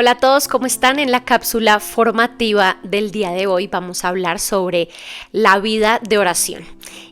Hola a todos, ¿cómo están? En la cápsula formativa del día de hoy vamos a hablar sobre la vida de oración.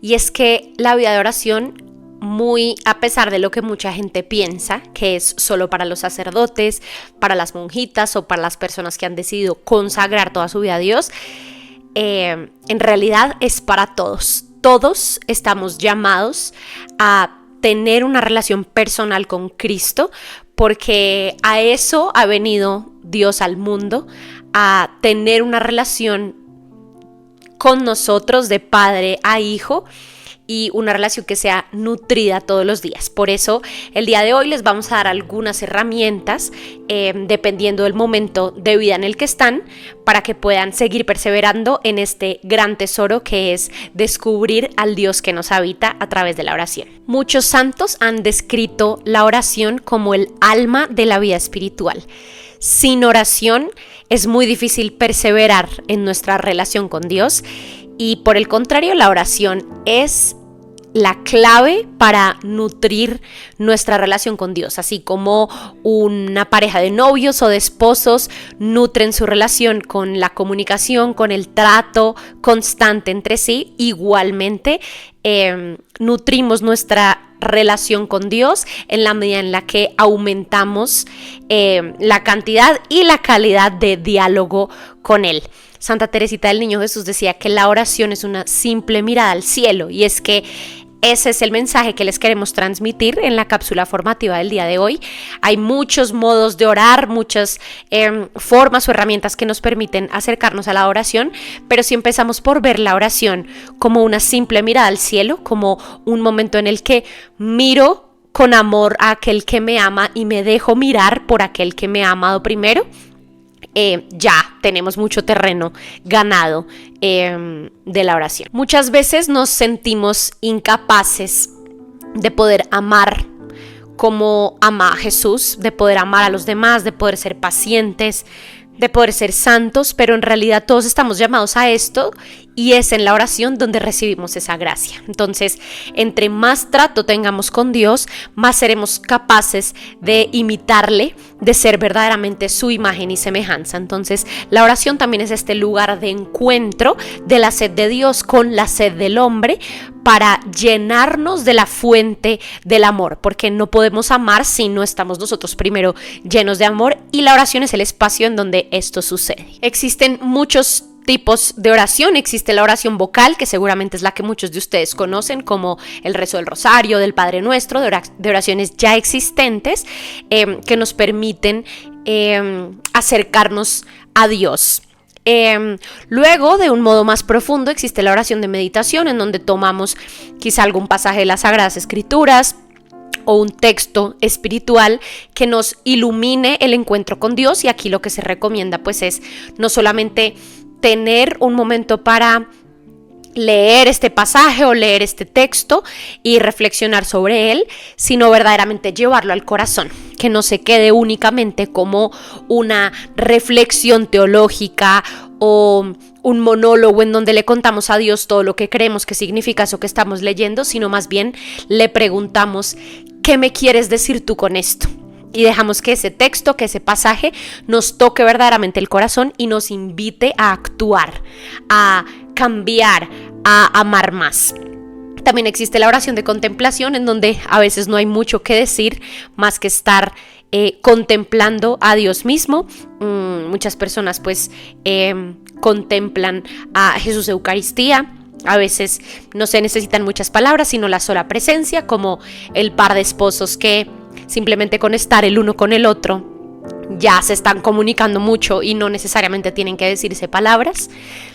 Y es que la vida de oración, muy a pesar de lo que mucha gente piensa, que es solo para los sacerdotes, para las monjitas o para las personas que han decidido consagrar toda su vida a Dios, en realidad es para todos. Todos estamos llamados a tener una relación personal con Cristo, porque a eso ha venido Dios al mundo, a tener una relación con nosotros de padre a hijo y una relación que sea nutrida todos los días. Por eso el día de hoy les vamos a dar algunas herramientas dependiendo del momento de vida en el que están, para que puedan seguir perseverando en este gran tesoro que es descubrir al Dios que nos habita a través de la oración. Muchos santos han descrito la oración como el alma de la vida espiritual. Sin oración es muy difícil perseverar en nuestra relación con Dios, y por el contrario, la oración es la clave para nutrir nuestra relación con Dios, así como una pareja de novios o de esposos nutren su relación con la comunicación, con el trato constante entre sí. Igualmente nutrimos nuestra relación con Dios en la medida en la que aumentamos la cantidad y la calidad de diálogo con Él. Santa Teresita del Niño Jesús decía que la oración es una simple mirada al cielo, y es que ese es el mensaje que les queremos transmitir en la cápsula formativa del día de hoy. Hay muchos modos de orar, muchas formas o herramientas que nos permiten acercarnos a la oración, pero si empezamos por ver la oración como una simple mirada al cielo, como un momento en el que miro con amor a aquel que me ama y me dejo mirar por aquel que me ha amado primero, ya tenemos mucho terreno ganado de la oración. Muchas veces nos sentimos incapaces de poder amar como ama Jesús, de poder amar a los demás, de poder ser pacientes, de poder ser santos, pero en realidad todos estamos llamados a esto, y es en la oración donde recibimos esa gracia. Entonces, entre más trato tengamos con Dios, más seremos capaces de imitarle, de ser verdaderamente su imagen y semejanza. Entonces, la oración también es este lugar de encuentro de la sed de Dios con la sed del hombre, para llenarnos de la fuente del amor, porque no podemos amar si no estamos nosotros primero llenos de amor, y la oración es el espacio en donde esto sucede. Existen muchos tipos de oración. Existe la oración vocal, que seguramente es la que muchos de ustedes conocen, como el rezo del rosario, del Padre Nuestro, de oraciones ya existentes que nos permiten acercarnos a Dios. Luego, de un modo más profundo, existe la oración de meditación, en donde tomamos quizá algún pasaje de las Sagradas Escrituras o un texto espiritual que nos ilumine el encuentro con Dios. Y aquí lo que se recomienda pues es no solamente tener un momento para leer este pasaje o leer este texto y reflexionar sobre él, sino verdaderamente llevarlo al corazón, que no se quede únicamente como una reflexión teológica o un monólogo en donde le contamos a Dios todo lo que creemos que significa eso que estamos leyendo, sino más bien le preguntamos: ¿qué me quieres decir tú con esto? Y dejamos que ese texto, que ese pasaje nos toque verdaderamente el corazón y nos invite a actuar, a cambiar, a amar más. También existe la oración de contemplación, en donde a veces no hay mucho que decir más que estar contemplando a Dios mismo. Muchas personas pues contemplan a Jesús Eucaristía. A veces no se necesitan muchas palabras, sino la sola presencia, como el par de esposos que simplemente con estar el uno con el otro ya se están comunicando mucho y no necesariamente tienen que decirse palabras.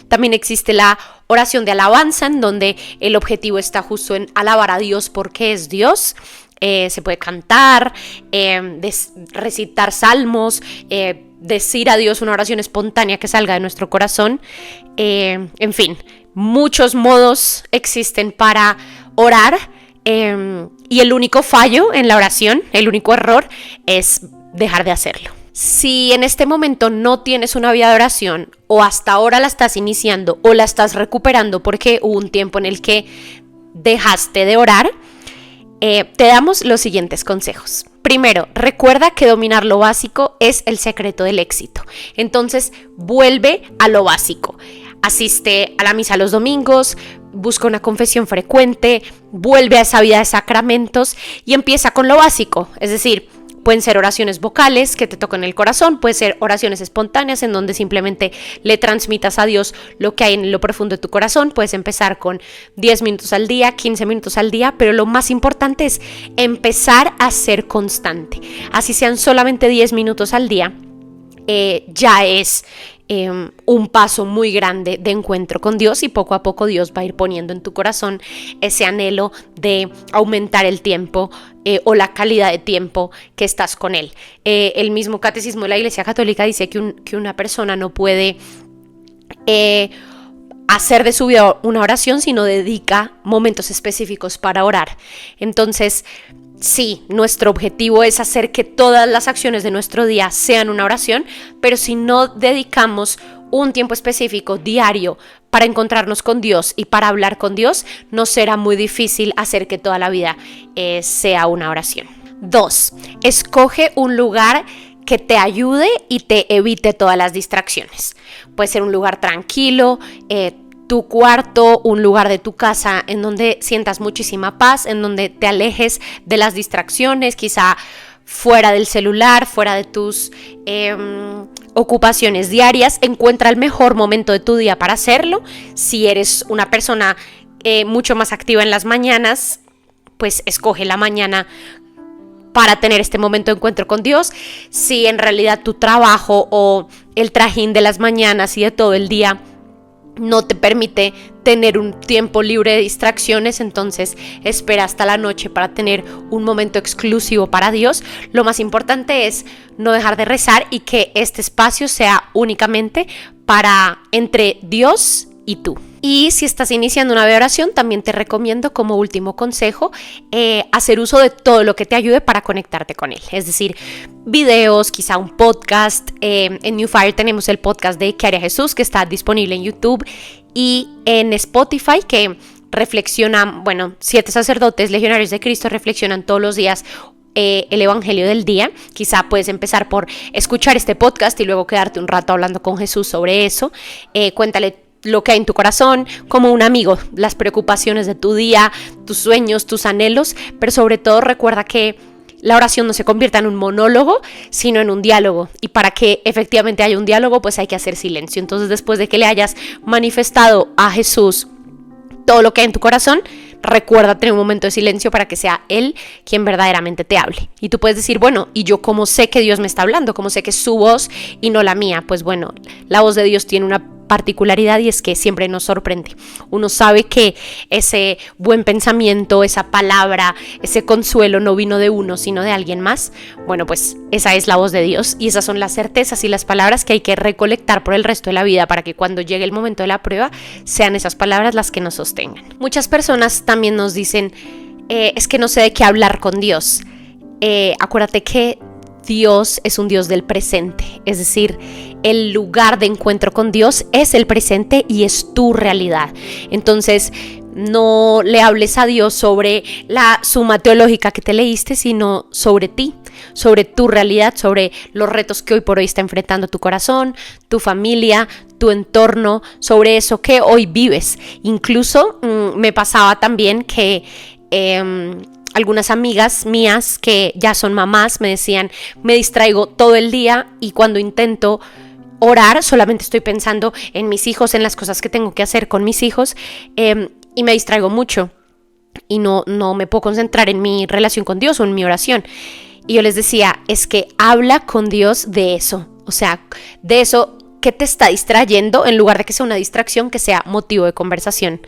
También existe la oración de alabanza, en donde el objetivo está justo en alabar a Dios porque es Dios. Se puede cantar, recitar salmos, decir a Dios una oración espontánea que salga de nuestro corazón. En fin, muchos modos existen para orar. Y el único fallo en la oración, el único error, es dejar de hacerlo. Si en este momento no tienes una vida de oración, o hasta ahora la estás iniciando o la estás recuperando porque hubo un tiempo en el que dejaste de orar, te damos los siguientes consejos. primero, recuerda que dominar lo básico es el secreto del éxito. Entonces, vuelve a lo básico. Asiste a la misa los domingos, busca una confesión frecuente, vuelve a esa vida de sacramentos y empieza con lo básico. Es decir, pueden ser oraciones vocales que te tocan el corazón, pueden ser oraciones espontáneas en donde simplemente le transmitas a Dios lo que hay en lo profundo de tu corazón. Puedes empezar con 10 minutos al día, 15 minutos al día, pero lo más importante es empezar a ser constante. Así sean solamente 10 minutos al día, ya es un paso muy grande de encuentro con Dios, y poco a poco Dios va a ir poniendo en tu corazón ese anhelo de aumentar el tiempo o la calidad de tiempo que estás con Él. El mismo catecismo de la Iglesia Católica dice que una persona no puede hacer de su vida una oración si no dedica momentos específicos para orar. Entonces, sí, nuestro objetivo es hacer que todas las acciones de nuestro día sean una oración, pero si no dedicamos un tiempo específico diario para encontrarnos con Dios y para hablar con Dios, nos será muy difícil hacer que toda la vida sea una oración. 2. Escoge un lugar que te ayude y te evite todas las distracciones. Puede ser un lugar tranquilo, tu cuarto, un lugar de tu casa en donde sientas muchísima paz, en donde te alejes de las distracciones, quizá fuera del celular, fuera de tus ocupaciones diarias. Encuentra el mejor momento de tu día para hacerlo. Si eres una persona mucho más activa en las mañanas, pues escoge la mañana para tener este momento de encuentro con Dios. Si en realidad tu trabajo o el trajín de las mañanas y de todo el día no te permite tener un tiempo libre de distracciones, entonces espera hasta la noche para tener un momento exclusivo para Dios. Lo más importante es no dejar de rezar y que este espacio sea únicamente para entre Dios y tú. Y si estás iniciando una vida de oración, también te recomiendo como último consejo hacer uso de todo lo que te ayude para conectarte con Él. Es decir, videos, quizá un podcast. En New Fire tenemos el podcast de ¿Qué haría Jesús?, que está disponible en YouTube y en Spotify, que reflexionan, 7 sacerdotes legionarios de Cristo reflexionan todos los días el evangelio del día. Quizá puedes empezar por escuchar este podcast y luego quedarte un rato hablando con Jesús sobre eso. Cuéntale lo que hay en tu corazón, como un amigo, las preocupaciones de tu día, tus sueños, tus anhelos, pero sobre todo recuerda que la oración no se convierta en un monólogo, sino en un diálogo, y para que efectivamente haya un diálogo, pues hay que hacer silencio. Entonces, después de que le hayas manifestado a Jesús todo lo que hay en tu corazón, recuerda tener un momento de silencio para que sea Él quien verdaderamente te hable. Y tú puedes decir, ¿y yo cómo sé que Dios me está hablando? ¿Cómo sé que es su voz y no la mía? Pues la voz de Dios tiene una particularidad, y es que siempre nos sorprende. Uno sabe que ese buen pensamiento, esa palabra, ese consuelo no vino de uno, sino de alguien más. Pues esa es la voz de Dios, y esas son las certezas y las palabras que hay que recolectar por el resto de la vida para que cuando llegue el momento de la prueba sean esas palabras las que nos sostengan. Muchas personas también nos dicen, es que no sé de qué hablar con Dios. Acuérdate que Dios es un Dios del presente, es decir, el lugar de encuentro con Dios es el presente y es tu realidad. Entonces, no le hables a Dios sobre la suma teológica que te leíste, sino sobre ti, sobre tu realidad, sobre los retos que hoy por hoy está enfrentando tu corazón, tu familia, tu entorno, sobre eso que hoy vives. Incluso me pasaba también que algunas amigas mías que ya son mamás me decían, me distraigo todo el día y cuando intento orar solamente estoy pensando en mis hijos, en las cosas que tengo que hacer con mis hijos, y me distraigo mucho y no me puedo concentrar en mi relación con Dios o en mi oración. Y yo les decía, es que habla con Dios de eso, o sea, de eso que te está distrayendo, en lugar de que sea una distracción, que sea motivo de conversación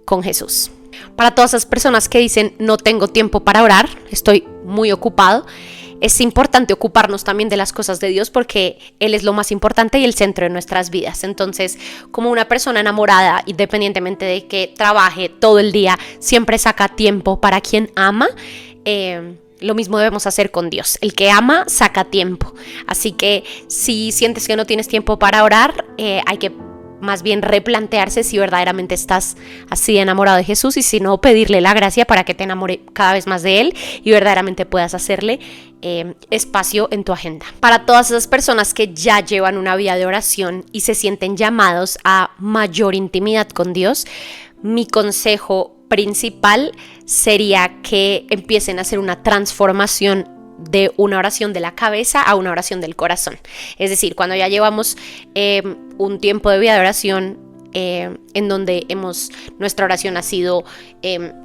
con Jesús. Para todas esas personas que dicen, no tengo tiempo para orar, estoy muy ocupado, es importante ocuparnos también de las cosas de Dios, porque Él es lo más importante y el centro de nuestras vidas. Entonces, como una persona enamorada, independientemente de que trabaje todo el día, siempre saca tiempo para quien ama, lo mismo debemos hacer con Dios. El que ama saca tiempo. Así que si sientes que no tienes tiempo para orar, hay que más bien replantearse si verdaderamente estás así enamorado de Jesús y si no, pedirle la gracia para que te enamore cada vez más de Él y verdaderamente puedas hacerle espacio en tu agenda. Para todas esas personas que ya llevan una vida de oración y se sienten llamados a mayor intimidad con Dios, mi consejo principal sería que empiecen a hacer una transformación de una oración de la cabeza a una oración del corazón. Es decir, cuando ya llevamos un tiempo de vida de oración en donde nuestra oración ha sido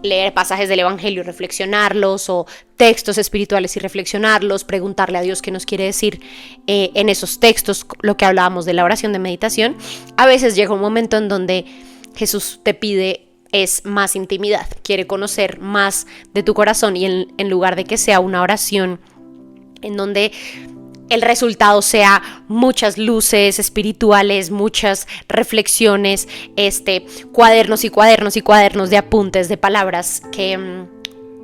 leer pasajes del Evangelio y reflexionarlos, o textos espirituales y reflexionarlos, preguntarle a Dios qué nos quiere decir en esos textos, lo que hablábamos de la oración de meditación, a veces llega un momento en donde Jesús te pide es más intimidad, quiere conocer más de tu corazón y en lugar de que sea una oración en donde el resultado sea muchas luces espirituales, muchas reflexiones, cuadernos y cuadernos y cuadernos de apuntes de palabras que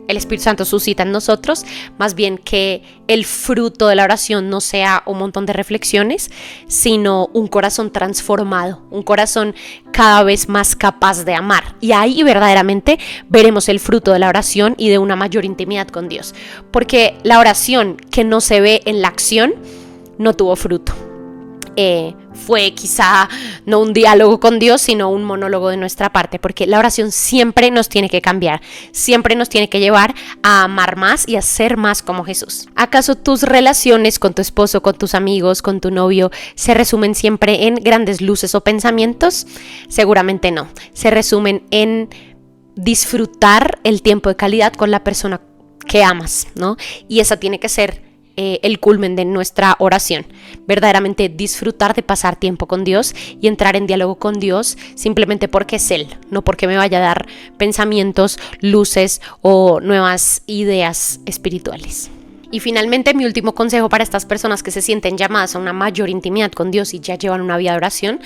el Espíritu Santo suscita en nosotros, más bien que el fruto de la oración no sea un montón de reflexiones, sino un corazón transformado, un corazón cada vez más capaz de amar. Y ahí verdaderamente veremos el fruto de la oración y de una mayor intimidad con Dios. Porque la oración que no se ve en la acción no tuvo fruto. Fue quizá no un diálogo con Dios, sino un monólogo de nuestra parte, porque la oración siempre nos tiene que cambiar, siempre nos tiene que llevar a amar más y a ser más como Jesús. ¿Acaso tus relaciones con tu esposo, con tus amigos, con tu novio se resumen siempre en grandes luces o pensamientos? Seguramente no, se resumen en disfrutar el tiempo de calidad con la persona que amas, ¿no? Y esa tiene que ser el culmen de nuestra oración, verdaderamente disfrutar de pasar tiempo con Dios y entrar en diálogo con Dios simplemente porque es Él, no porque me vaya a dar pensamientos, luces o nuevas ideas espirituales. Y finalmente, mi último consejo para estas personas que se sienten llamadas a una mayor intimidad con Dios y ya llevan una vida de oración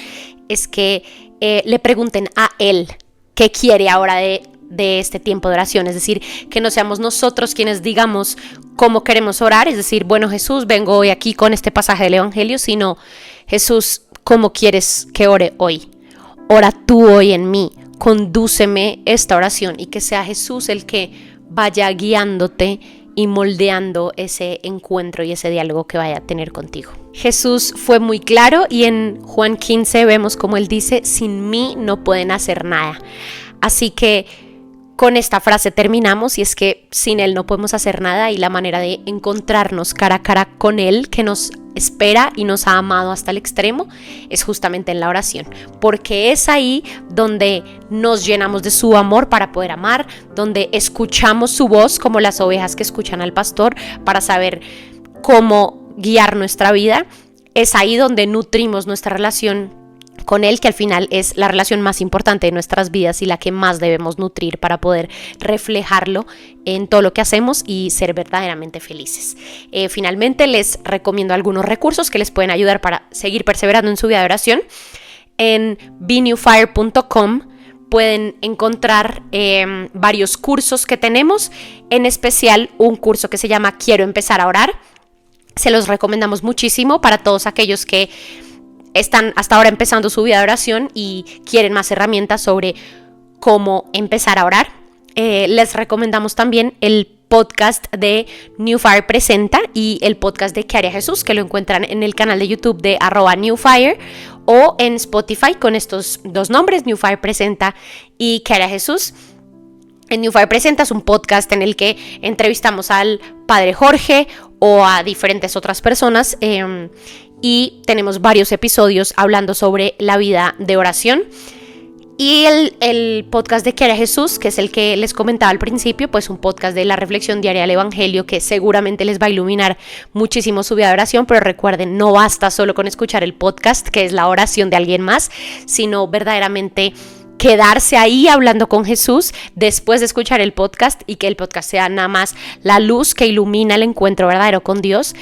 es que le pregunten a Él qué quiere ahora de este tiempo de oración, es decir, que no seamos nosotros quienes digamos cómo queremos orar, es decir, bueno, Jesús, vengo hoy aquí con este pasaje del Evangelio, sino, Jesús, ¿cómo quieres que ore hoy? Ora tú hoy en mí, condúceme esta oración y que sea Jesús el que vaya guiándote y moldeando ese encuentro y ese diálogo que vaya a tener contigo. Jesús fue muy claro y en Juan 15 vemos como Él dice, sin mí no pueden hacer nada. Así que con esta frase terminamos, y es que sin Él no podemos hacer nada, y la manera de encontrarnos cara a cara con Él, que nos espera y nos ha amado hasta el extremo, es justamente en la oración, porque es ahí donde nos llenamos de su amor para poder amar, donde escuchamos su voz como las ovejas que escuchan al pastor para saber cómo guiar nuestra vida. Es ahí donde nutrimos nuestra relación con Él, que al final es la relación más importante de nuestras vidas y la que más debemos nutrir para poder reflejarlo en todo lo que hacemos y ser verdaderamente felices. Finalmente, les recomiendo algunos recursos que les pueden ayudar para seguir perseverando en su vida de oración. En benewfire.com pueden encontrar varios cursos que tenemos, en especial un curso que se llama Quiero empezar a orar. Se los recomendamos muchísimo para todos aquellos que están hasta ahora empezando su vida de oración y quieren más herramientas sobre cómo empezar a orar. Les recomendamos también el podcast de New Fire Presenta y el podcast de ¿Qué haría Jesús?, que lo encuentran en el canal de YouTube de @NewFire o en Spotify con estos dos nombres, New Fire Presenta y ¿Qué haría Jesús? En New Fire Presenta es un podcast en el que entrevistamos al Padre Jorge o a diferentes otras personas y tenemos varios episodios hablando sobre la vida de oración. Y el podcast de ¿Qué haría Jesús?, que es el que les comentaba al principio, pues un podcast de la reflexión diaria del Evangelio que seguramente les va a iluminar muchísimo su vida de oración, pero recuerden, no basta solo con escuchar el podcast, que es la oración de alguien más, sino verdaderamente quedarse ahí hablando con Jesús después de escuchar el podcast, y que el podcast sea nada más la luz que ilumina el encuentro verdadero con Dios,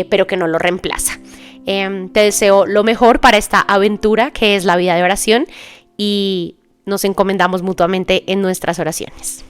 pero que no lo reemplaza. Te deseo lo mejor para esta aventura que es la vida de oración y nos encomendamos mutuamente en nuestras oraciones.